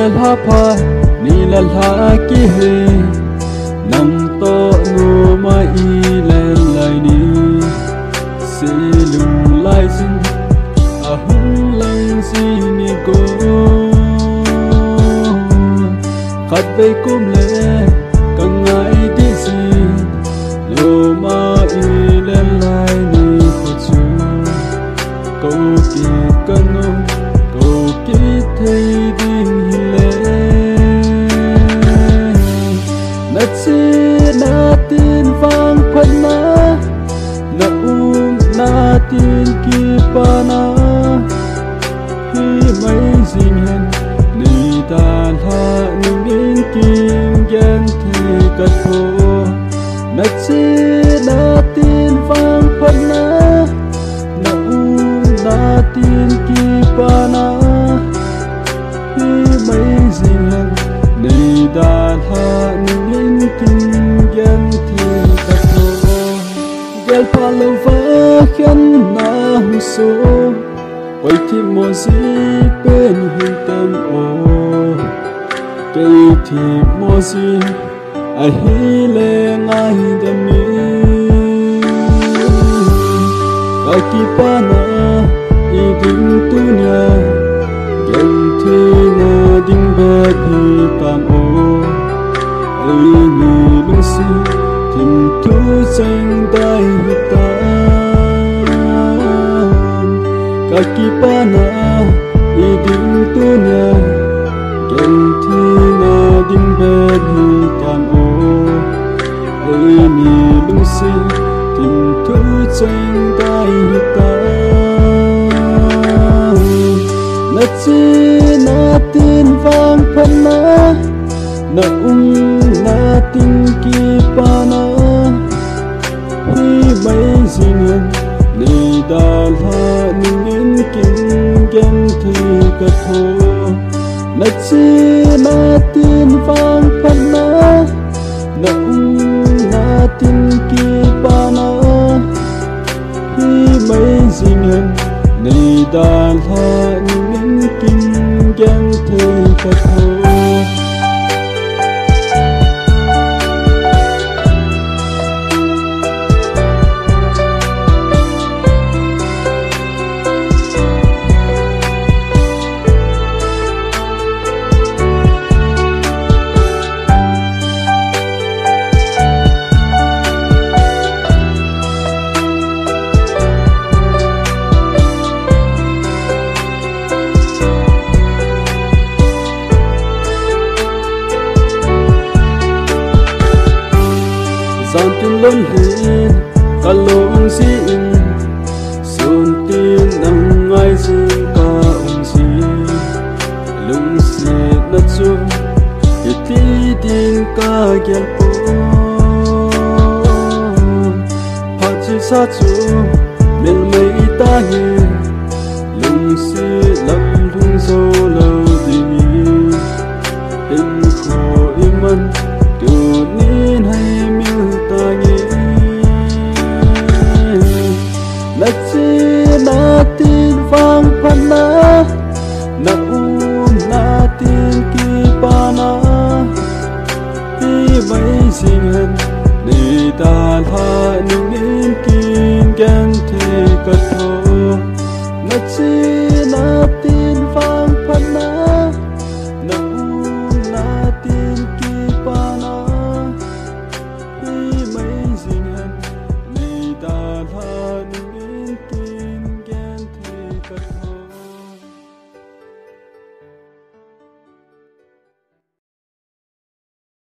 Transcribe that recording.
la pha ni la la ki he nam to nu mai len lai ni se lung lai sin a hung lang si ni ko khát về cum lệ càng ngày đi si lo mai len lai ni ko chu câu kỳ cơn ông câu kỳ thấy đinh lệ nát si na tin vang quên na na na tin kỳ pa na khi mấy dinh hen ni ta ha ning kim gen thi cất thô nát si na tin vang quên na na tin kỳ pa na khi mấy dinh hen ni ta ha ning kim gen thi cất thô gel pa lo va khen na hu so oi thi mo si pen hi tam o cây thì mo si ai hi le ngai da mi ka ki pa na i ding tu nya gen thi na ding ba hi tam o ai ni lu si tim tu sang dai hi ta kaki pana i ding tu nya gen thi na ding be hi tam o ai ni lung si tim thu chang dai hi ta na chi na tin vang phan na na tin ki pana hi mai zin ni da la ning kim gen thi ka tho na chi na tin vang phan na na tin ki pa na hi mai jing ni da la ning kim gen thi ka tho San tin lon hin kalong si in sun tin nang ngai si ka si lung si na chu ti tin ka gyal po ha chi sa chu mel mai ta hi lung si